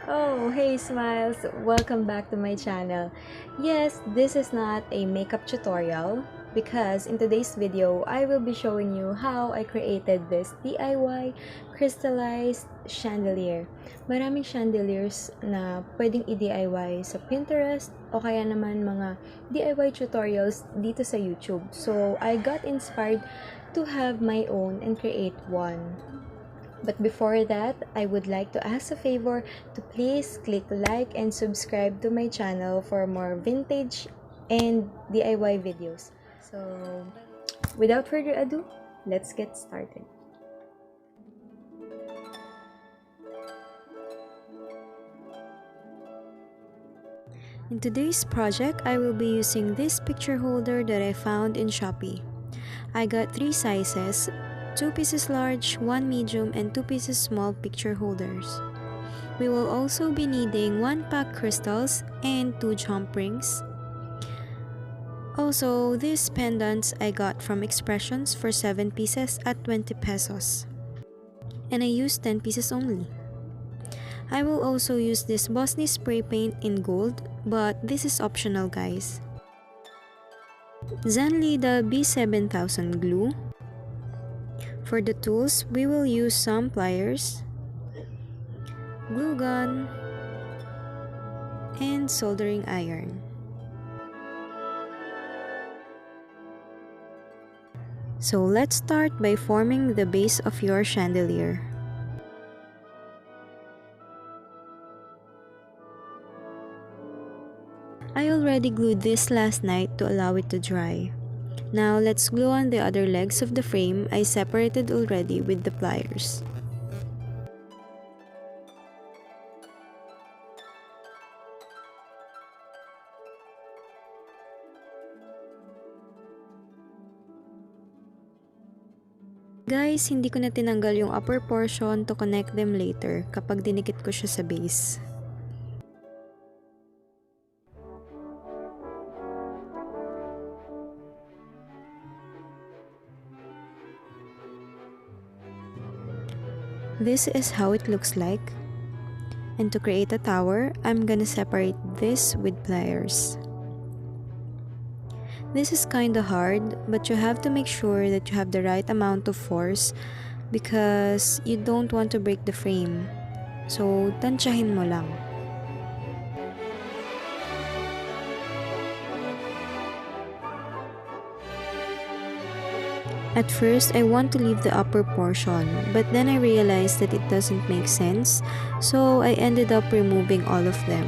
Oh, hey Smiles! Welcome back to my channel. Yes, this is not a makeup tutorial because in today's video, I will be showing you how I created this DIY crystallized chandelier. Maraming chandeliers na pwedeng i-DIY sa Pinterest o kaya naman mga DIY tutorials dito sa YouTube. So, I got inspired to have my own and create one. But before that, I would like to ask a favor to please click like and subscribe to my channel for more vintage and DIY videos. So, without further ado, let's get started. In today's project, I will be using this picture holder that I found in Shopee. I got 3 sizes, 2 pieces large, 1 medium, and 2 pieces small picture holders. We will also be needing 1 pack crystals and 2 jump rings. Also, these pendants I got from Expressions for 7 pieces at 20 pesos. And I used 10 pieces only. I will also use this Bosnia spray paint in gold, but this is optional, guys. Zanlida B7000 glue. For the tools, we will use some pliers, glue gun, and soldering iron. So let's start by forming the base of your chandelier. I already glued this last night to allow it to dry. Now let's glue on the other legs of the frame I separated already with the pliers. Guys, hindi ko na tinanggal yung upper portion to connect them later kapag dinikit ko siya sa base. This is how it looks like. And to create a tower, I'm gonna separate this with pliers. This is kinda hard, but you have to make sure that you have the right amount of force because you don't want to break the frame. So, tansyahin mo lang. At first, I want to leave the upper portion, but then I realized that it doesn't make sense, so I ended up removing all of them.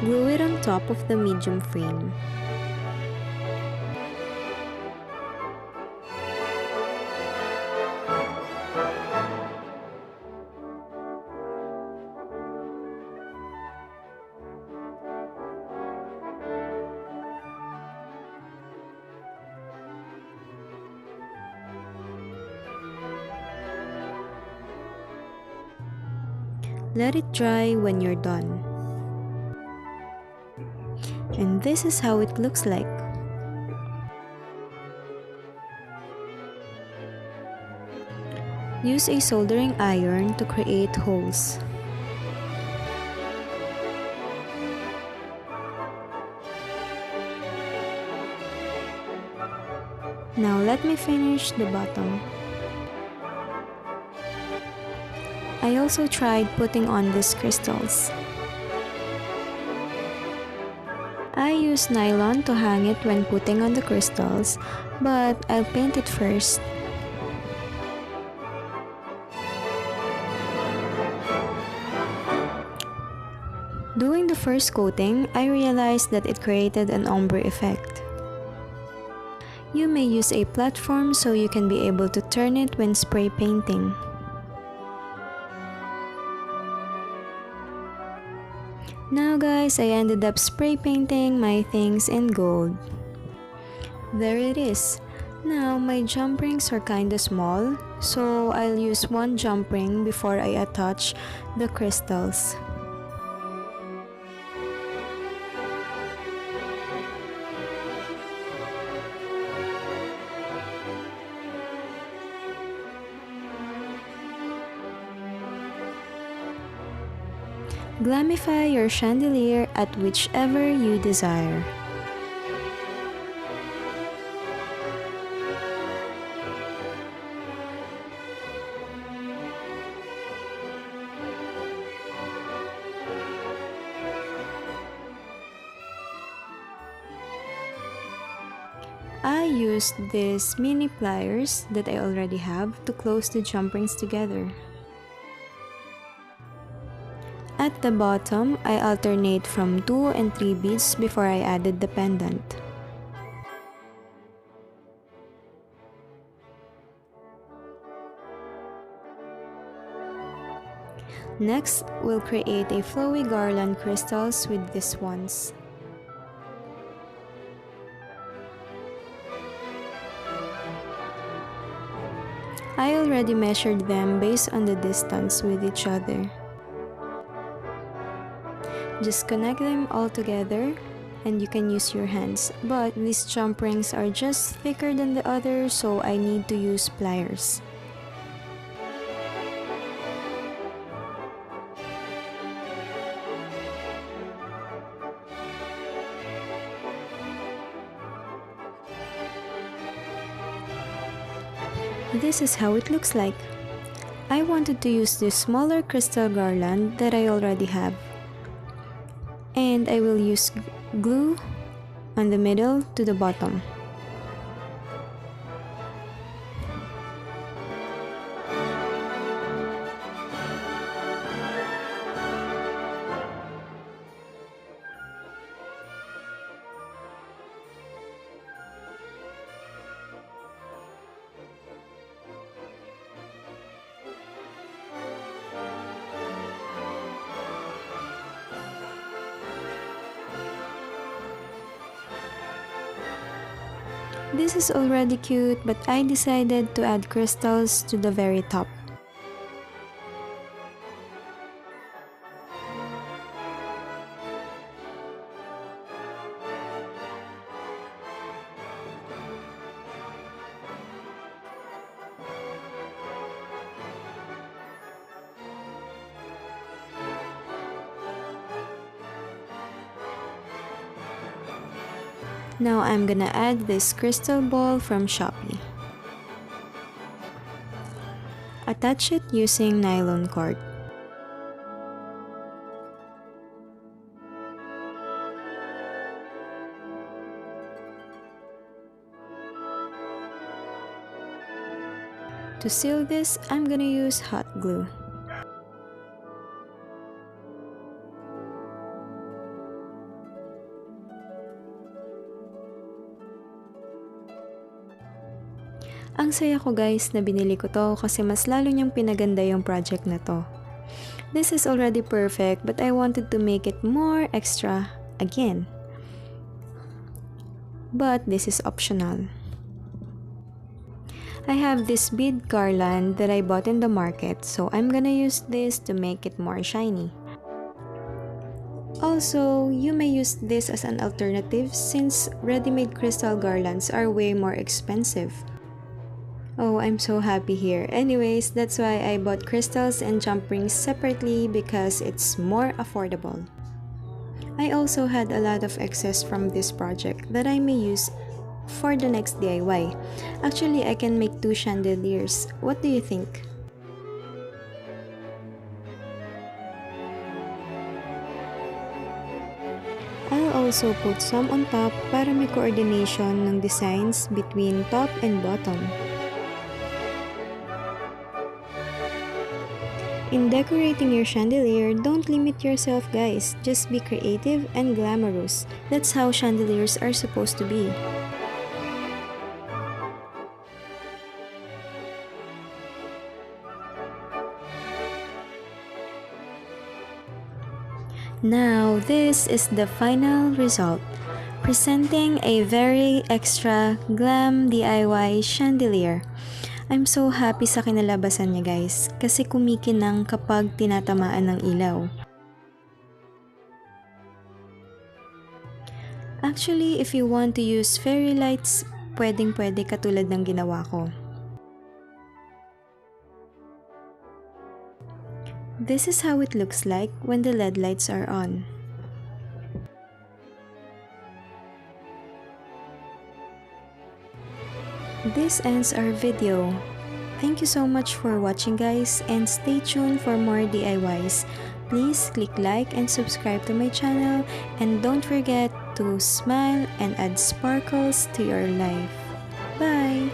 Glue it on top of the medium frame. Let it dry when you're done. And this is how it looks like. Use a soldering iron to create holes. Now let me finish the bottom. I also tried putting on these crystals. I use nylon to hang it when putting on the crystals, but I'll paint it first. Doing the first coating, I realized that it created an ombre effect. You may use a platform so you can be able to turn it when spray painting. Now guys, I ended up spray painting my things in gold. There it is. Now my jump rings are kinda small, so I'll use 1 jump ring before I attach the crystals. Glamify your chandelier at whichever you desire. I used these mini pliers that I already have to close the jump rings together. At the bottom, I alternate from 2 and 3 beads before I added the pendant. Next, we'll create a flowy garland crystals with these ones. I already measured them based on the distance with each other. Just connect them all together and you can use your hands, but these jump rings are just thicker than the others, so I need to use pliers. This is how it looks like. I wanted to use this smaller crystal garland that I already have. And I will use glue on the middle to the bottom. This is already cute, but I decided to add crystals to the very top. Now I'm gonna add this crystal ball from Shopee. Attach it using nylon cord. To seal this, I'm gonna use hot glue. Ang saya ko guys na binili ko to kasi mas lalo niyang pinaganda yung project na to. This is already perfect but I wanted to make it more extra again. But this is optional. I have this bead garland that I bought in the market, so I'm gonna use this to make it more shiny. Also, you may use this as an alternative since ready-made crystal garlands are way more expensive. Oh, I'm so happy here. Anyways, that's why I bought crystals and jump rings separately because it's more affordable. I also had a lot of excess from this project that I may use for the next DIY. Actually, I can make 2 chandeliers. What do you think? I'll also put some on top para may coordination ng designs between top and bottom. In decorating your chandelier, don't limit yourself guys, just be creative and glamorous. That's how chandeliers are supposed to be. Now, this is the final result, presenting a very extra glam DIY chandelier. I'm so happy sa kinalabasan niya guys, kasi kumikinang kapag tinatamaan ng ilaw. Actually, if you want to use fairy lights, pwedeng-pwede katulad ng ginawa ko. This is how it looks like when the LED lights are on. This ends our video. Thank you so much for watching, guys, and stay tuned for more DIYs. Please click like and subscribe to my channel, and don't forget to smile and add sparkles to your life. Bye!